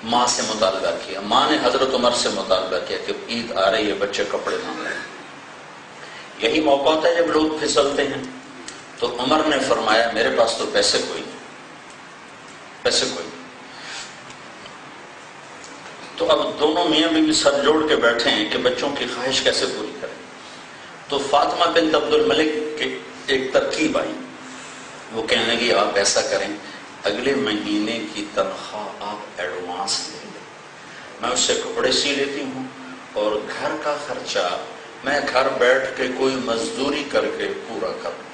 ماں سے مطالبہ کیا، ماں نے حضرت عمر سے مطالبہ کیا کہ عید آ رہی ہے، بچے کپڑے مانگ رہے ہیں۔ یہی موقع ہوتا ہے جب لوگ پھسلتے ہیں۔ تو عمر نے فرمایا میرے پاس تو پیسے کوئی نہیں، پیسے کوئی نہیں۔ تو اب دونوں میاں بیوی سر جوڑ کے بیٹھے ہیں کہ بچوں کی خواہش کیسے پوری کریں۔ تو فاطمہ بنت عبد الملک کی ایک ترکیب آئی، وہ کہنے لگی آپ ایسا کریں، اگلے مہینے کی تنخواہ آپ ایڈوانس لے لیں، میں اس سے کپڑے سی لیتی ہوں اور گھر کا خرچہ میں گھر بیٹھ کے کوئی مزدوری کر کے پورا کروں۔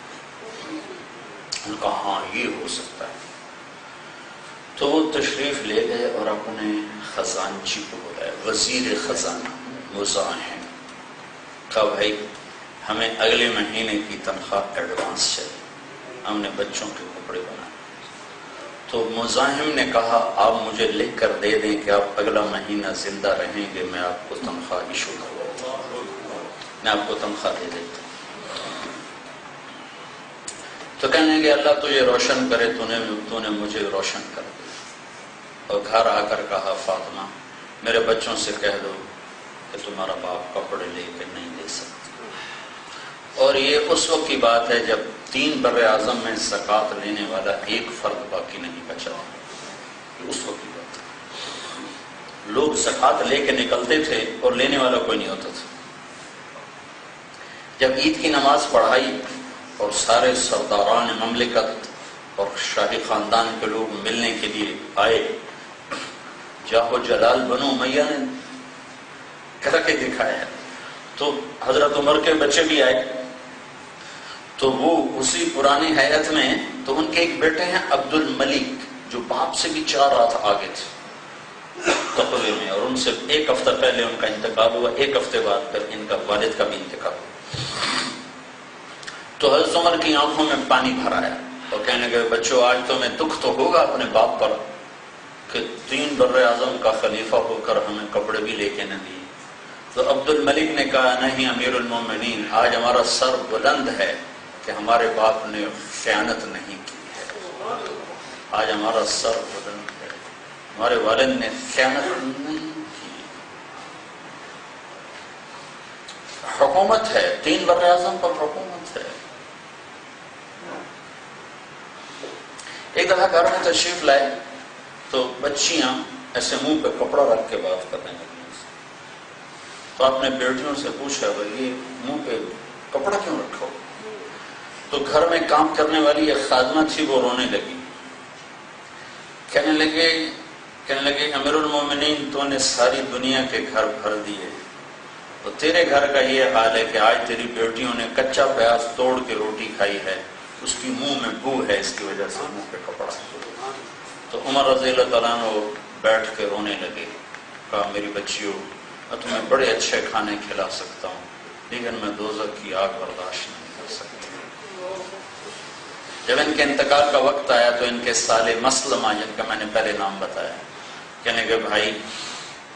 ان کا ہاں یہ ہو سکتا ہے۔ تو وہ تشریف لے گئے اور اپنے خزانچی کو بلایا، وزیر خزانہ مزاحم، کہا بھائی ہمیں اگلے مہینے کی تنخواہ ایڈوانس چاہیے، ہم نے بچوں کے کپڑے بنائے۔ تو مزاحم نے کہا آپ مجھے لکھ کر دے دیں کہ آپ اگلا مہینہ زندہ رہیں گے، میں آپ کو تنخواہ ایشو کروں، میں آپ کو تنخواہ دے دیتا ہوں۔ تو کہنے لگے اللہ تجھے روشن کرے، تو نے مجھے روشن کر دیا۔ اور گھر آ کر کہا فاطمہ میرے بچوں سے کہہ دو کہ تمہارا باپ کپڑے لے کے نہیں دے سکتا۔ اور یہ اس وقت کی بات ہے جب 3 بر اعظم میں زکوٰۃ لینے والا ایک فرد باقی نہیں بچا، اس وقت کی بات ہے۔ لوگ زکوٰۃ لے کے نکلتے تھے اور لینے والا کوئی نہیں ہوتا تھا۔ جب عید کی نماز پڑھائی اور سارے سرداران مملکت اور شاہی خاندان کے لوگ ملنے کے لیے آئے، جاہو جلال بنو امیہ نے کر کے دکھایا، تو حضرت عمر کے بچے بھی آئے، تو وہ اسی پرانی حیات میں، تو ان کے ایک بیٹے ہیں عبد الملک جو باپ سے بھی 4 رات آگے تھے تقوی میں، اور ان سے 1 ہفتہ پہلے ان کا انتقال ہوا، 1 ہفتے بعد پھر ان کا والد کا بھی انتقال ہوا۔ تو حضرت عمر کی آنکھوں میں پانی بھر آیا اور کہنے لگے بچوں آج تو میں دکھ تو ہوگا اپنے باپ پر کہ 3 بر اعظم کا خلیفہ ہو کر ہمیں کپڑے بھی لے کے نہ دیے۔ تو عبد الملک نے کہا نہیں امیر المومنین، آج ہمارا سر بلند ہے کہ ہمارے باپ نے خیانت نہیں کی ہے، آج ہمارا سر بلند ہے، ہمارے والد نے خیانت نہیں کی۔ حکومت ہے، 3 بر اعظم پر حکومت ہے۔ ایک دفعہ گھر میں تشریف لائے تو بچیاں ایسے منہ پہ کپڑا رکھ کے بات کرنے لگی، تو آپ نے بیٹیوں سے پوچھا بھائی یہ منہ پہ کپڑا کیوں رکھا ہو؟ تو گھر میں کام کرنے والی ایک خادمہ تھی، وہ رونے لگی، کہنے لگے امیر المومنین تو نے ساری دنیا کے گھر بھر دیے، تو تیرے گھر کا یہ حال ہے کہ آج تیری بیٹیوں نے کچا پیاز توڑ کے روٹی کھائی ہے، اس کی منہ میں بو ہے، اس کی وجہ سے منہ پہ کپڑا ہے۔ تو عمر رضی اللہ تعالیٰ عنہ بیٹھ کے رونے لگے، کہا میری بچیوں میں تمہیں بڑے اچھے کھانے کھلا سکتا ہوں لیکن میں دوزخ کی آگ برداشت نہیں کر سکتا۔ جب ان کے انتقال کا وقت آیا تو ان کے سالے مسلمہ جن کا میں نے پہلے نام بتایا، کہنے کہ بھائی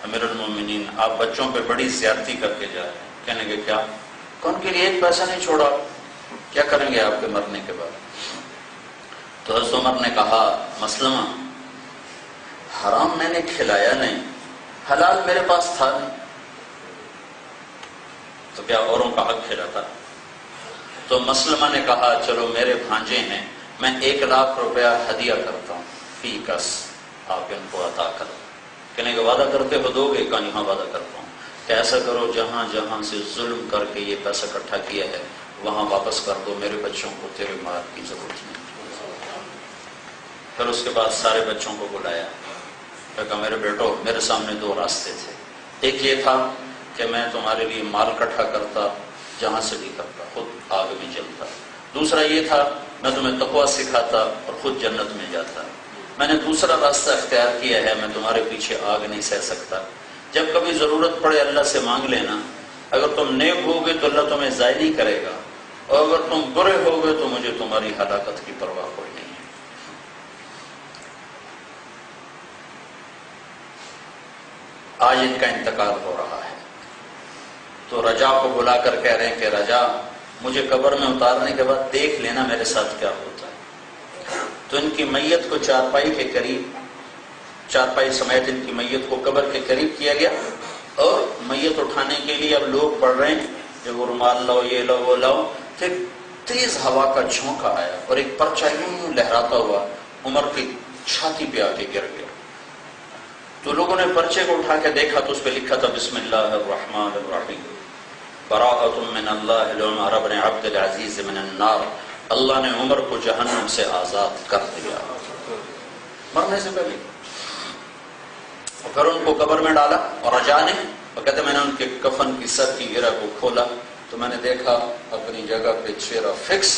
امیر المومنین آپ بچوں پہ بڑی زیادتی کر کے جا رہے ہیں۔ کہنے کہ کیا؟ ان کے لیے 1 پیسہ نہیں چھوڑا، کیا کریں گے آپ کے مرنے کے بعد؟ تو حضرت عمر نے کہا مسلمہ حرام میں نے کھلایا نہیں، حلال میرے پاس تھا نہیں، تو کیا اوروں کا حق کھلاتا؟ تو مسلمہ نے کہا چلو میرے بھانجے ہیں، میں 1 لاکھ روپیہ ہدیہ کرتا ہوں، فی کس آپ ان کو عطا کرو۔ کہنے کہ وعدہ کرتے ہو دو گے؟ کہا یہاں وعدہ کرتا ہوں کہ ایسا کرو جہاں جہاں سے ظلم کر کے یہ پیسہ اکٹھا کیا ہے وہاں واپس کر دو، میرے بچوں کو تیرے مال کی ضرورت نہیں۔ پھر اس کے بعد سارے بچوں کو بلایا، کہا میرے بیٹو میرے سامنے 2 راستے تھے، ایک یہ تھا کہ میں تمہارے لیے مال اکٹھا کرتا جہاں سے بھی کرتا، خود آگ میں جلتا، دوسرا یہ تھا میں تمہیں تقویٰ سکھاتا اور خود جنت میں جاتا۔ میں نے دوسرا راستہ اختیار کیا ہے، میں تمہارے پیچھے آگ نہیں سہ سکتا، جب کبھی ضرورت پڑے اللہ سے مانگ لینا، اگر تم نیک ہوگے تو اللہ تمہیں ضائع نہیں کرے گا، اور اگر تم برے ہوگے تو مجھے تمہاری ہلاکت کی پرواہ کوئی نہیں ہے۔ آج ان کا انتقال ہو رہا ہے، تو رجا کو بلا کر کہہ رہے ہیں کہ رجا مجھے قبر میں اتارنے کے بعد دیکھ لینا میرے ساتھ کیا ہوتا ہے۔ تو ان کی میت کو چارپائی کے قریب چارپائی سمیت ان کی میت کو قبر کے قریب کیا گیا، اور میت اٹھانے کے لیے اب لوگ پڑھ رہے ہیں جو وہ رومال لاؤ، یہ لاؤ، وہ لاؤ، پھر تیز ہوا کا جھونکا آیا اور ایک پرچہ یوں لہراتا ہوا عمر کی چھاتی پہ آ کے گر گیا۔ تو لوگوں نے پرچے کو اٹھا کے دیکھا تو اس پہ لکھا تھا بسم اللہ الرحمن الرحیم، براءۃ من اللہ لعمر بن عبد العزیز من النار، اللہ نے عمر کو جہنم سے آزاد کر دیا مرنے سے پہلے۔ اور پھر ان کو قبر میں ڈالا اور رجانے، اور کہتے میں نے ان کے کفن کی سر کی گرہ کو کھولا تو میں نے دیکھا اپنی جگہ پہ چہرہ فکس،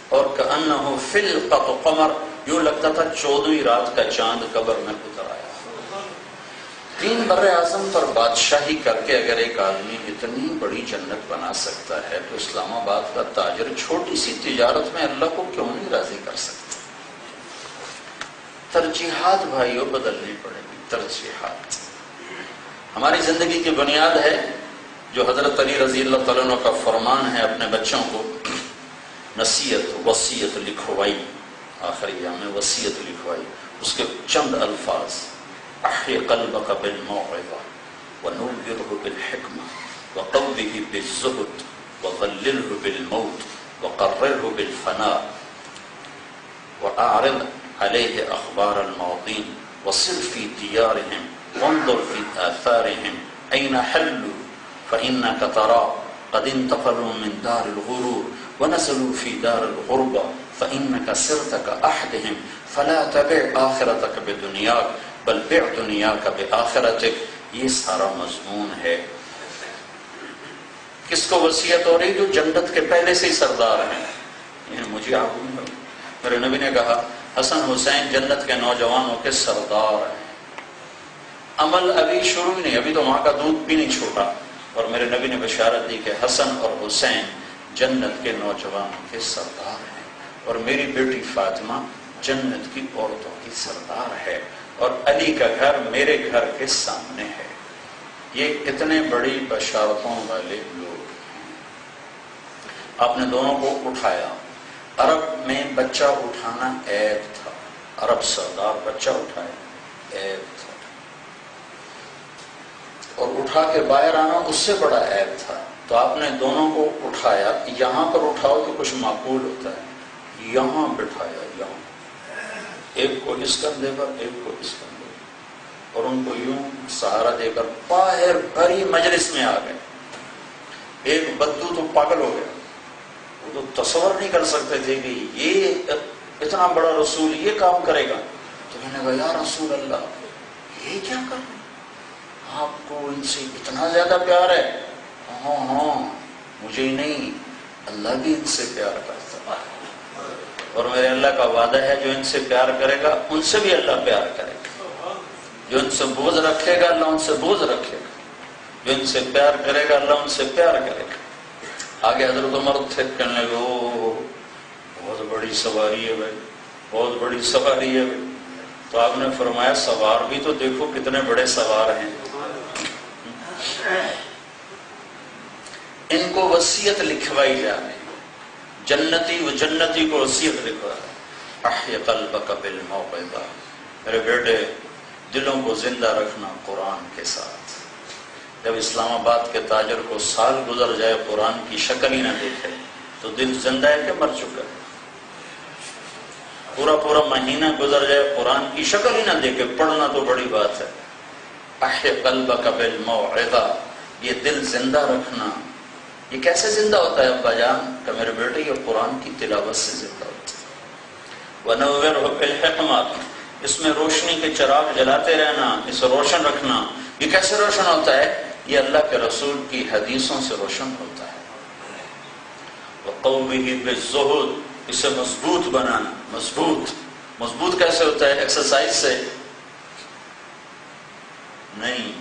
اور کأنہ فلقۃ قمر، یوں لگتا تھا 14ویں رات کا چاند قبر میں اتر آیا۔ 3 بر اعظم پر بادشاہی کر کے اگر ایک آدمی اتنی بڑی جنت بنا سکتا ہے تو اسلام آباد کا تاجر چھوٹی سی تجارت میں اللہ کو کیوں نہیں راضی کر سکتا؟ ترجیحات بھائیوں بدلنی پڑے گی، ترجیحات ہماری زندگی کی بنیاد ہے، جو حضرت علی رضی اللہ تعالیٰ عنہ کا فرمان ہے اپنے بچوں کو نصیحت وصیت لکھوائی، آخری ایام میں وصیت لکھوائی، اس کے چند الفاظ احی قلبک بالموعظہ ونورہ بالحکمہ وقوہ بالزہد وظللہ بالموت وقررہ بالفناء واعرض علیہ اخبار الماضین وصل فی دیارہم وانظر فی آثارہم این حلوا فإنک ترى قد انتقلوا من دار الغرور ونزلوا في دار الغربة فإنك صرت كأحدهم فلا تبع آخرتك بدنياك بل بع دنیاک بآخرتک۔ یہ سارا مضمون ہے۔ کس کو وصیت ہو رہی؟ جو جنت کے پہلے سے ہی سردار ہیں۔ یہ مجھے میرے نبی نے کہا حسن حسین جنت کے نوجوانوں کے سردار ہیں۔ عمل ابھی شروع ہی نہیں، ابھی تو ماں کا دودھ بھی نہیں چھوٹا، اور میرے نبی نے بشارت دی کہ حسن اور حسین جنت کے نوجوانوں کے سردار ہیں، اور میری بیٹی فاطمہ جنت کی عورتوں کی سردار ہے، اور علی کا گھر میرے گھر کے سامنے ہے۔ یہ کتنے بڑی بشارتوں والے لوگ ہیں۔ آپ نے دونوں کو اٹھایا۔ عرب میں بچہ اٹھانا عیب تھا، عرب سردار بچہ اٹھائے عیب تھا، اور اٹھا کے باہر آنا اس سے بڑا عیب تھا۔ تو آپ نے دونوں کو اٹھایا، یہاں پر اٹھاؤ تو کچھ معقول ہوتا ہے، یہاں بٹھایا، یہاں ایک کو اس کندھے پر ایک کو اس کندھے پر، اور ان کو یوں سہارا دے کر باہر بھری مجلس میں آ گئے۔ ایک بدو تو پاگل ہو گیا، وہ تو تصور نہیں کر سکتے تھے کہ یہ اتنا بڑا رسول یہ کام کرے گا۔ تو میں نے کہا یا رسول اللہ یہ کیا کر رہے ہیں؟ آپ کو ان سے اتنا زیادہ پیار ہے؟ ہاں مجھے ہی نہیں، اللہ بھی ان سے پیار کرتا ہے، اور میرے اللہ کا وعدہ ہے جو ان سے پیار کرے گا ان سے بھی اللہ پیار کرے گا، جو ان سے بغض رکھے گا اللہ ان سے بغض رکھے گا، جو ان سے پیار کرے گا اللہ ان سے پیار کرے گا۔ آگے حضرت عمر تھے، کہنے لگے او بہت بڑی سواری ہے بھائی، بہت بڑی سواری ہے بھائی۔ تو آپ نے فرمایا سوار بھی تو دیکھو کتنے بڑے سوار ہیں۔ ان کو وصیت لکھوائی جا رہی، جنتی و جنتی کو وصیت لکھوا ہے، احی قلبک بالموعظہ، میرے بیٹے دلوں کو زندہ رکھنا قرآن کے ساتھ۔ جب اسلام آباد کے تاجر کو سال گزر جائے قرآن کی شکل ہی نہ دیکھے تو دل زندہ ہے کہ مر چکا ہے؟ پورا مہینہ گزر جائے قرآن کی شکل ہی نہ دیکھے، پڑھنا تو بڑی بات ہے۔ احی قلبک بالموعظہ، یہ دل زندہ رکھنا، یہ کیسے زندہ ہوتا ہے ابا جان؟ کہ میرے بیٹے یہ قرآن کی تلاوت سے زندہ ہوتا ہے۔ وَنَوِّرْهُ بِالْحِکْمَةِ، اس میں روشنی کے چراغ جلاتے رہنا، اسے روشن رکھنا۔ یہ کیسے روشن ہوتا ہے؟ یہ اللہ کے رسول کی حدیثوں سے روشن ہوتا ہے۔ وَقَوْمِهِ بِالزُّهُدِ، اسے مضبوط بنانا۔ مضبوط کیسے ہوتا ہے؟ ایکسرسائز سے نہیں۔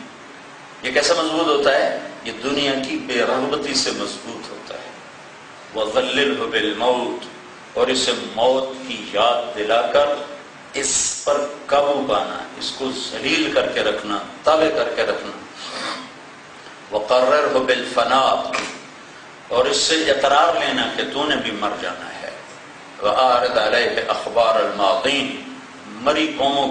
یہ کیسے مضبوط ہوتا ہے؟ یہ دنیا کی بے رغبتی سے مضبوط ہوتا ہے۔ وَظَلِّلْهُ بِالْمَوْتِ، اور اسے موت کی یاد دلا کر اس پر قابو پانا، اس کو ذلیل کر کے رکھنا، تابع کر کے رکھنا۔ وَقَرَّرْهُ بِالْفَنَاءِ، اور اس سے اقرار لینا کہ تو نے بھی مر جانا ہے۔ وَأَعْرِضْ عَلَيْهِ أَخْبَارَ الْمَاضِينَ، مری قوموں